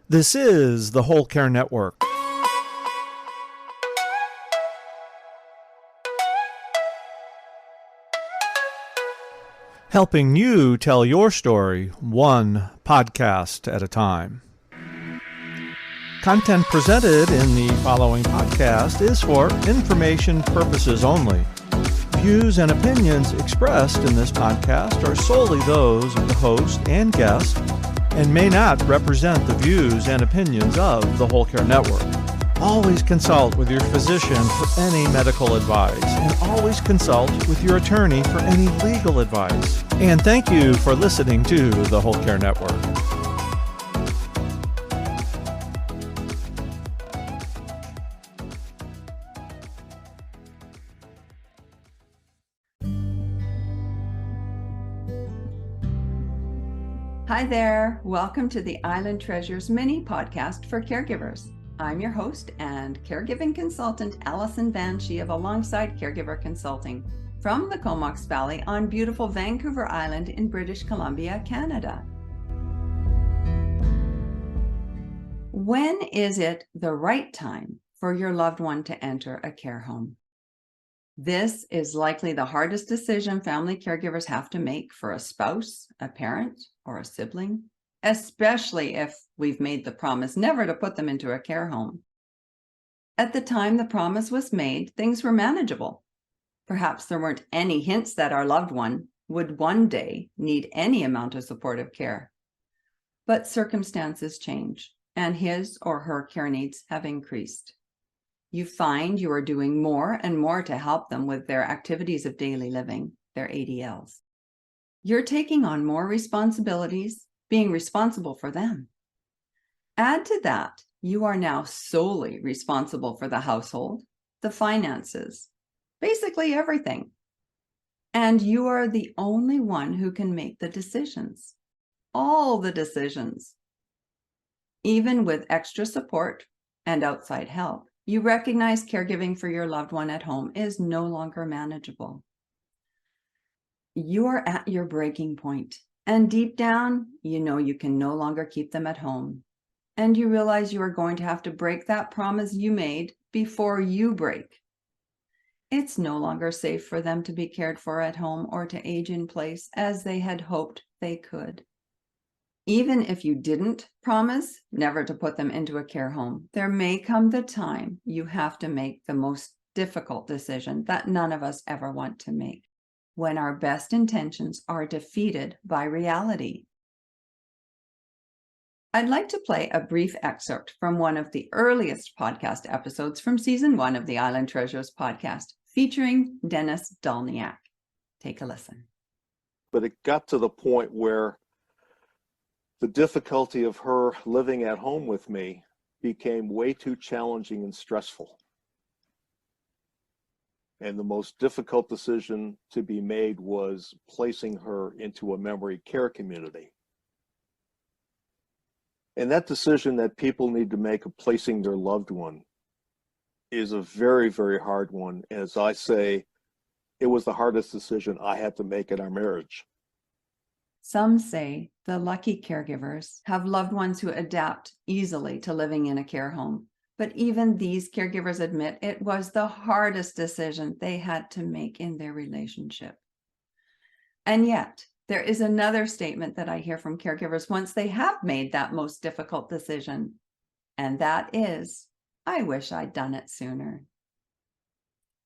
This is the Whole Care Network. Helping you tell your story one podcast at a time. Content presented in the following podcast is for information purposes only. Views and opinions expressed in this podcast are solely those of the host and guest and may not represent the views and opinions of the Whole Care Network. Always consult with your physician for any medical advice, and always consult with your attorney for any legal advice. And thank you for listening to the Whole Care Network. Hi there. Welcome to the Island Treasures mini podcast for caregivers. I'm your host and caregiving consultant, Allison Van Schie of Alongside Caregiver Consulting from the Comox Valley on beautiful Vancouver Island in British Columbia, Canada. When is it the right time for your loved one to enter a care home? This is likely the hardest decision family caregivers have to make for a spouse, a parent, or a sibling, especially if we've made the promise never to put them into a care home. At the time the promise was made, things were manageable. Perhaps there weren't any hints that our loved one would one day need any amount of supportive care. But circumstances change, and his or her care needs have increased. You find you are doing more and more to help them with their activities of daily living, their ADLs. You're taking on more responsibilities, being responsible for them. Add to that, you are now solely responsible for the household, the finances, basically everything. And you are the only one who can make the decisions, all the decisions. Even with extra support and outside help, you recognize caregiving for your loved one at home is no longer manageable. You are at your breaking point, and deep down, you know you can no longer keep them at home. And you realize you are going to have to break that promise you made before you break. It's no longer safe for them to be cared for at home or to age in place as they had hoped they could. Even if you didn't promise never to put them into a care home, there may come the time you have to make the most difficult decision that none of us ever want to make, when our best intentions are defeated by reality. I'd like to play a brief excerpt from one of the earliest podcast episodes from Season 1 of the Island Treasures podcast, featuring Dennis Dulniak. Take a listen. But it got to the point where the difficulty of her living at home with me became way too challenging and stressful. And the most difficult decision to be made was placing her into a memory care community. And that decision that people need to make of placing their loved one is a very, very hard one. As I say, it was the hardest decision I had to make in our marriage. Some say the lucky caregivers have loved ones who adapt easily to living in a care home. But even these caregivers admit it was the hardest decision they had to make in their relationship. And yet, there is another statement that I hear from caregivers once they have made that most difficult decision. And that is, I wish I'd done it sooner.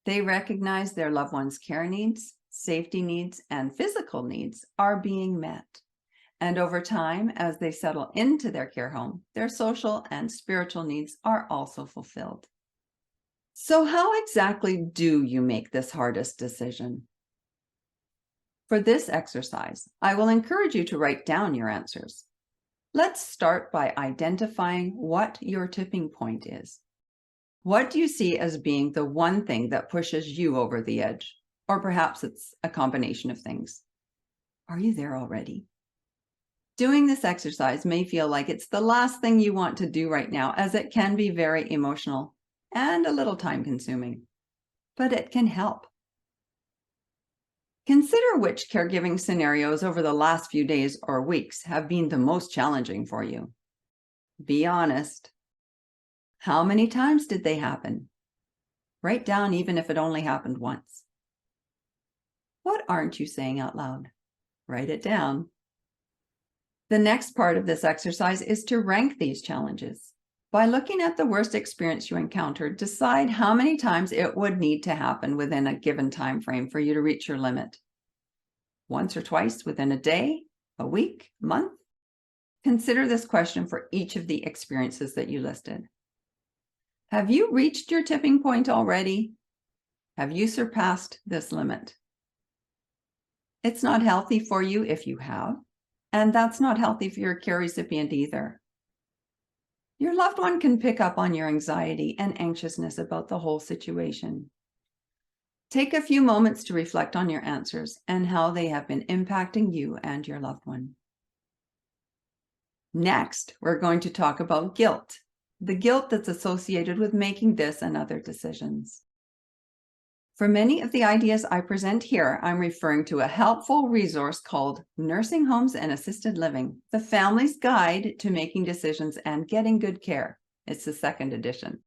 They recognize their loved one's care needs, safety needs, and physical needs are being met. And over time, as they settle into their care home, their social and spiritual needs are also fulfilled. So how exactly do you make this hardest decision? For this exercise, I will encourage you to write down your answers. Let's start by identifying what your tipping point is. What do you see as being the one thing that pushes you over the edge? Or perhaps it's a combination of things. Are you there already? Doing this exercise may feel like it's the last thing you want to do right now, as it can be very emotional and a little time-consuming, but it can help. Consider which caregiving scenarios over the last few days or weeks have been the most challenging for you. Be honest. How many times did they happen? Write down even if it only happened once. What aren't you saying out loud? Write it down. The next part of this exercise is to rank these challenges. By looking at the worst experience you encountered, decide how many times it would need to happen within a given time frame for you to reach your limit. Once or twice within a day, a week, month? Consider this question for each of the experiences that you listed. Have you reached your tipping point already? Have you surpassed this limit? It's not healthy for you if you have, and that's not healthy for your care recipient either. Your loved one can pick up on your anxiety and anxiousness about the whole situation. Take a few moments to reflect on your answers and how they have been impacting you and your loved one. Next, we're going to talk about guilt, the guilt that's associated with making this and other decisions. For many of the ideas I present here, I'm referring to a helpful resource called Nursing Homes and Assisted Living, the Family's Guide to Making Decisions and Getting Good Care. It's the second edition.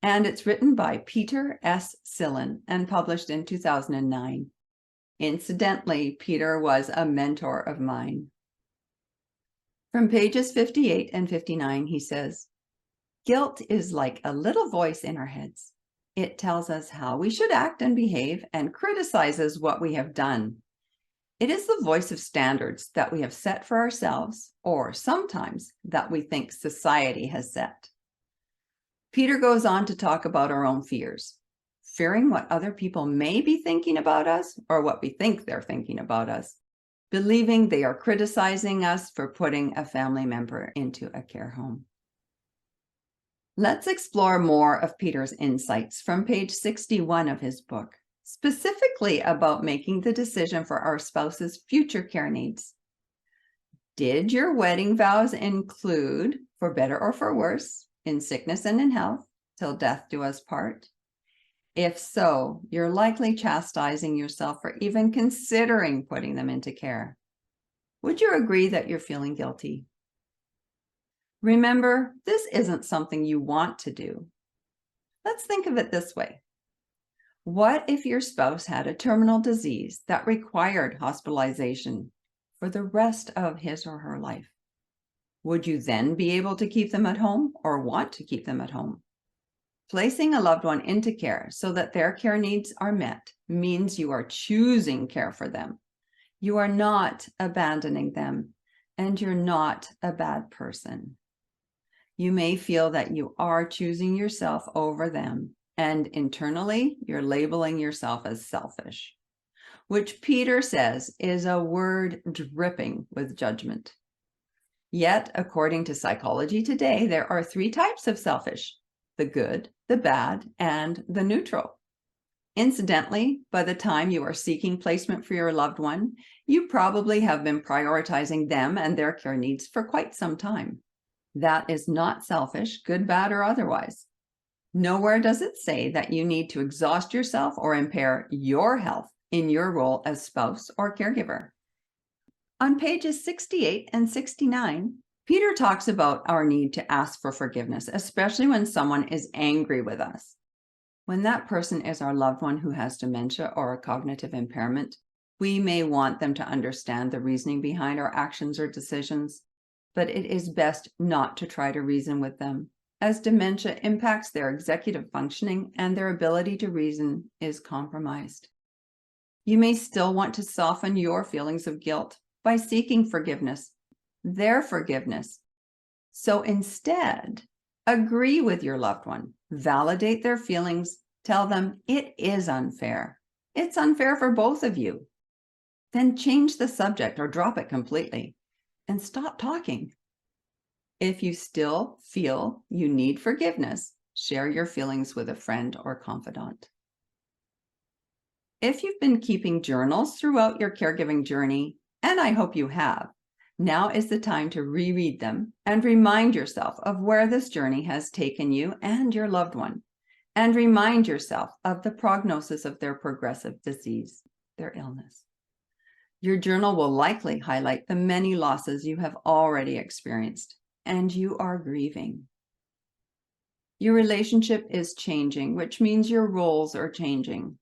And it's written by Peter S. Silin and published in 2009. Incidentally, Peter was a mentor of mine. From pages 58 and 59, he says, "Guilt is like a little voice in our heads. It tells us how we should act and behave and criticizes what we have done. It is the voice of standards that we have set for ourselves, or sometimes that we think society has set." Peter goes on to talk about our own fears, fearing what other people may be thinking about us or what we think they're thinking about us, believing they are criticizing us for putting a family member into a care home. Let's explore more of Peter's insights from page 61 of his book, specifically about making the decision for our spouse's future care needs. Did your wedding vows include, for better or for worse, in sickness and in health, till death do us part? If so, you're likely chastising yourself for even considering putting them into care. Would you agree that you're feeling guilty? Remember, this isn't something you want to do. Let's think of it this way. What if your spouse had a terminal disease that required hospitalization for the rest of his or her life? Would you then be able to keep them at home or want to keep them at home? Placing a loved one into care so that their care needs are met means you are choosing care for them. You are not abandoning them, and you're not a bad person. You may feel that you are choosing yourself over them, and internally, you're labeling yourself as selfish, which Peter says is a word dripping with judgment. Yet, according to Psychology Today, there are 3 types of selfish: the good, the bad, and the neutral. Incidentally, by the time you are seeking placement for your loved one, you probably have been prioritizing them and their care needs for quite some time. That is not selfish, good, bad, or otherwise. Nowhere does it say that you need to exhaust yourself or impair your health in your role as spouse or caregiver. On pages 68 and 69, Peter talks about our need to ask for forgiveness, especially when someone is angry with us. When that person is our loved one who has dementia or a cognitive impairment, we may want them to understand the reasoning behind our actions or decisions, but it is best not to try to reason with them, as dementia impacts their executive functioning and their ability to reason is compromised. You may still want to soften your feelings of guilt by seeking forgiveness, their forgiveness. So instead, agree with your loved one, validate their feelings, tell them it is unfair. It's unfair for both of you. Then change the subject or drop it completely and stop talking. If you still feel you need forgiveness, share your feelings with a friend or confidant. If you've been keeping journals throughout your caregiving journey, and I hope you have, now is the time to reread them and remind yourself of where this journey has taken you and your loved one, and remind yourself of the prognosis of their progressive disease, their illness. Your journal will likely highlight the many losses you have already experienced and you are grieving. Your relationship is changing, which means your roles are changing.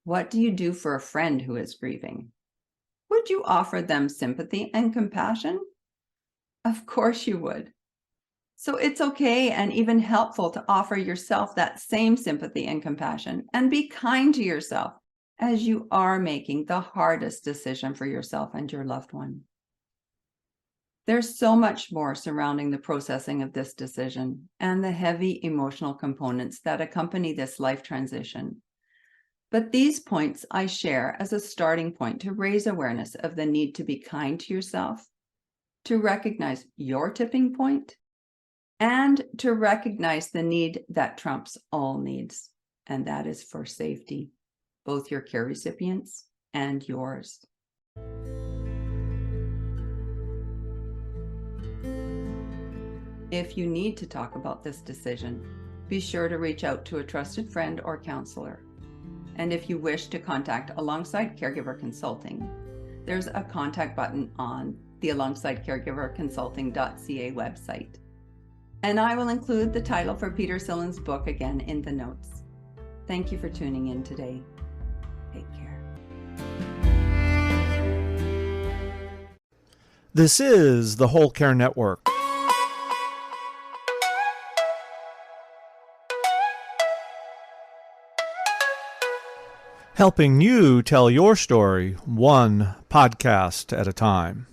What do you do for a friend who is grieving? Would you offer them sympathy and compassion? Of course you would. So it's okay and even helpful to offer yourself that same sympathy and compassion, and be kind to yourself as you are making the hardest decision for yourself and your loved one. There's so much more surrounding the processing of this decision and the heavy emotional components that accompany this life transition. But these points I share as a starting point to raise awareness of the need to be kind to yourself, to recognize your tipping point, and to recognize the need that trumps all needs, and that is for safety, both your care recipients and yours. If you need to talk about this decision, be sure to reach out to a trusted friend or counselor. And if you wish to contact Alongside Caregiver Consulting, there's a contact button on the alongsidecaregiverconsulting.ca website. And I will include the title for Peter Silin's book again in the notes. Thank you for tuning in today. Take care. This is the Whole Care Network. Helping you tell your story one podcast at a time.